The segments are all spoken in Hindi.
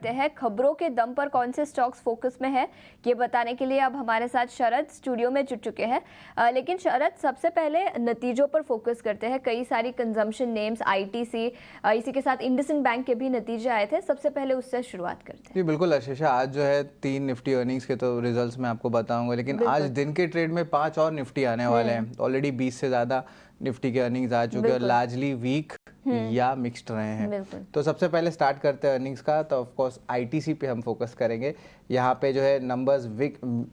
है खबरों के दम पर कौन से स्टॉक्स फोकस में है, ये बताने के लिए अब हमारे साथ शरद स्टूडियो में जुट चुके हैं। लेकिन शरद, सबसे पहले नतीजों पर फोकस करते हैं। कई सारी कंजम्पशन नेम्स, आईटीसी, इसी के साथ इंडसइंड बैंक के भी नतीजे आए थे। सबसे पहले उससे शुरुआत करते हैं। जी बिल्कुल आशीषा, आज जो है 3 निफ्टी अर्निंग्स के तो रिजल्ट्स मैं आपको बताऊंगा, लेकिन आज दिन के ट्रेड में 5 और निफ्टी आने वाले हैं। ऑलरेडी 20 से ज़्यादा निफ्टी के अर्निंग्स आ चुके हैं और लार्जली वीक या मिक्स्ड रहे हैं। तो सबसे पहले स्टार्ट करते हैं अर्निंग्स का। तो ऑफ कोर्स आईटीसी पे हम फोकस करेंगे। यहाँ पे जो है नंबर्स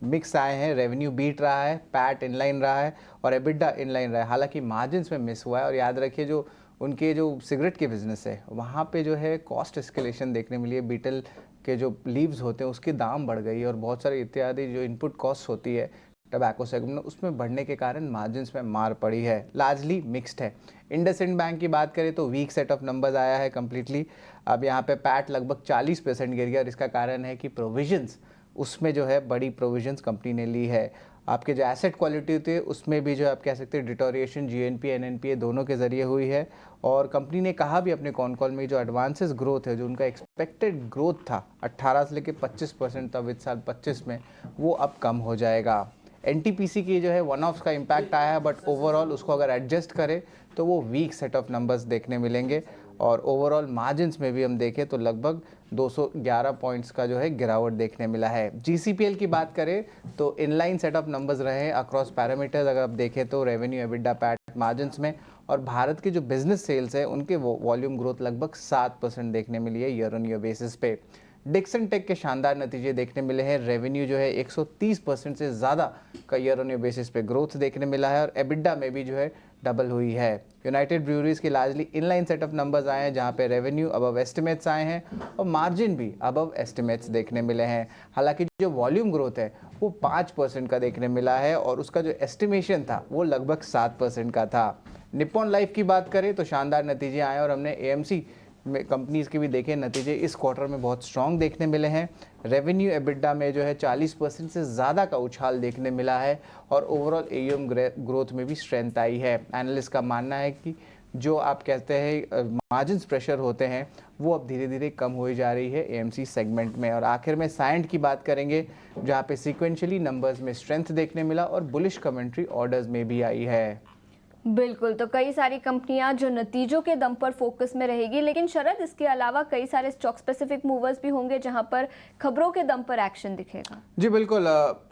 मिक्स आए हैं। रेवेन्यू बीट रहा है, पैट इनलाइन रहा है और एबिडा इनलाइन रहा है। हालांकि मार्जिन्स में मिस हुआ है। और याद रखिए, जो उनके जो सिगरेट के बिजनेस है वहाँ पे जो है कॉस्ट एस्केलेशन देखने मिली है। बीटल के जो लीव्स होते हैं उसकी दाम बढ़ गई और बहुत सारे इत्यादि जो इनपुट कॉस्ट होती है टबैको सेगमेंट में, उसमें बढ़ने के कारण मार्जिन्स में मार पड़ी है। लार्जली मिक्स्ड है। इंडसइंड बैंक की बात करें तो वीक सेट ऑफ नंबर्स आया है कम्प्लीटली। अब यहाँ पे पैट लगभग 40% गिर गया और इसका कारण है कि प्रोविजंस, उसमें जो है बड़ी प्रोविजंस कंपनी ने ली है। आपके जो एसेट क्वालिटी होती है उसमें भी जो आप कह सकते हैं डिटोरिएशन जीएनपी एनएनपीए दोनों के जरिए हुई है। और कंपनी ने कहा भी अपने कॉन कॉल में, जो एडवांसेस ग्रोथ है, जो उनका एक्सपेक्टेड ग्रोथ था 18 से लेकर 25% तब इस साल 25 में, वो अब कम हो जाएगा। एनटीपीसी की जो है वन ऑफ का इम्पैक्ट आया है, बट ओवरऑल उसको अगर एडजस्ट करें तो वो वीक सेट ऑफ नंबर्स देखने मिलेंगे। और ओवरऑल मार्जिन्स में भी हम देखें तो लगभग 211 पॉइंट्स का जो है गिरावट देखने मिला है। जीसीपीएल की बात करें तो इनलाइन सेट ऑफ नंबर्स रहे अक्रॉस पैरामीटर्स। अगर आप देखें तो रेवेन्यू, एबिडा, पैट, मार्जिन्स में। और भारत के जो बिजनेस सेल्स है उनके वॉल्यूम ग्रोथ लगभग 7% देखने मिली है ईयर ऑन ईयर बेसिस पे। डिक्सन टेक के शानदार नतीजे देखने मिले हैं। रेवेन्यू जो है 130% से ज़्यादा का ईयर ऑन ईयर बेसिस पे ग्रोथ देखने मिला है और एबिडा में भी जो है डबल हुई है। यूनाइटेड ब्रूअरीज की largely inline set of numbers आए हैं, जहां पे रेवेन्यू अबव एस्टिमेट्स आए हैं और मार्जिन भी अबव एस्टिमेट्स देखने मिले हैं। हालांकि जो वॉल्यूम ग्रोथ है वो 5% का देखने मिला है और उसका जो एस्टिमेशन था वो लगभग 7% का था। निप्पॉन लाइफ की बात करें तो शानदार नतीजे आए और हमने एएमसी में कंपनीज़ के भी देखे नतीजे इस क्वार्टर में बहुत स्ट्रॉन्ग देखने मिले हैं। रेवेन्यू एबिडा में जो है 40% से ज़्यादा का उछाल देखने मिला है और ओवरऑल एयूएम ग्रोथ में भी स्ट्रेंथ आई है। एनालिस्ट का मानना है कि जो आप कहते हैं मार्जिन्स प्रेशर होते हैं वो अब धीरे धीरे कम हो जा रही है एएमसी सेगमेंट में। और आखिर में साइंट की बात करेंगे, जहाँ पे सीक्वेंशियली नंबर्स में स्ट्रेंथ देखने मिला और बुलिश कमेंट्री ऑर्डर्स में भी आई है। बिल्कुल, तो कई सारी कंपनियां जो नतीजों के दम पर फोकस में रहेगी। लेकिन शरद, इसके अलावा कई सारे स्टॉक स्पेसिफिक मूवर्स भी होंगे जहां पर खबरों के दम पर एक्शन दिखेगा। जी बिल्कुल।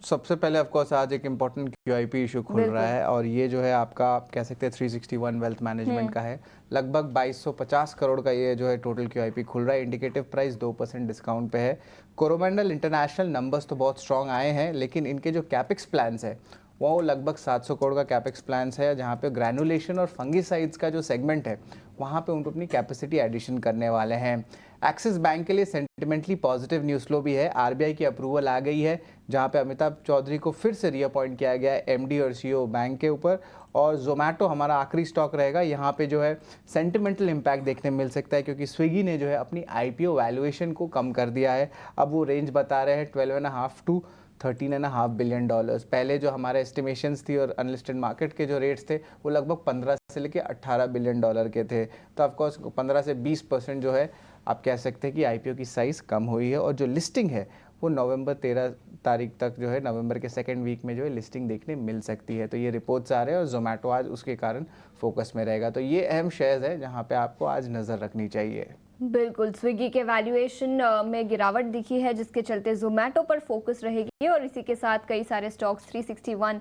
सबसे पहले ऑफ कोर्स आज एक इम्पोर्टेंट क्यूआईपी इशू खुल रहा है और ये जो है आपका आप कह सकते हैं 361 वेल्थ मैनेजमेंट का है। लगभग 2250 करोड़ का ये जो है टोटल क्यूआईपी खुल रहा है। इंडिकेटिव प्राइस 2% डिस्काउंट पे है। कोरोमंडल इंटरनेशनल नंबर्स तो बहुत स्ट्रॉन्ग आए हैं, लेकिन इनके जो कैपेक्स प्लान्स है वो लगभग 700 करोड़ का कैपेक्स प्लान्स है, जहाँ पे ग्रैनुलेशन और फंगिसाइड्स का जो सेगमेंट है वहाँ पे उनको अपनी कैपेसिटी एडिशन करने वाले हैं। एक्सिस बैंक के लिए सेंटिमेंटली पॉजिटिव न्यूज़ फ्लो भी है। आरबीआई की अप्रूवल आ गई है, जहाँ पे अमिताभ चौधरी को फिर से रीअपॉइंट किया गया है एमडी और सीईओ बैंक के ऊपर। और जोमेटो हमारा आखिरी स्टॉक रहेगा। यहाँ पे जो है सेंटिमेंटल इम्पैक्ट देखने मिल सकता है, क्योंकि स्विगी ने जो है अपनी आईपीओ वैल्यूएशन को कम कर दिया है। अब वो रेंज बता रहे हैं 12.5 टू $13.5 बिलियन। पहले जो हमारे एस्टिमेशंस थी और अनलिस्टेड मार्केट के जो रेट्स थे वो लगभग 15 से लेकर $18 बिलियन के थे। तो ऑफकोर्स 15 से 20% जो है आप कह सकते हैं कि आईपीओ की साइज़ कम हुई है। और जो लिस्टिंग है वो नवंबर 13 तारीख तक जो है, नवंबर के सेकेंड वीक में जो है लिस्टिंग देखने मिल सकती है। तो ये रिपोर्ट्स आ रहे हैं और जोमेटो आज उसके कारण फोकस में रहेगा। तो ये अहम शेयर्स है जहाँ पे आपको आज नज़र रखनी चाहिए। बिल्कुल, स्विगी के वैल्यूएशन में गिरावट दिखी है, जिसके चलते जोमेटो पर फोकस रहेगी। और इसी के साथ कई सारे स्टॉक्स 361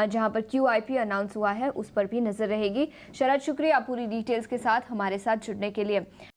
जहां पर क्यूआईपी अनाउंस हुआ है उस पर भी नजर रहेगी। शरद, शुक्रिया पूरी डिटेल्स के साथ हमारे साथ जुड़ने के लिए।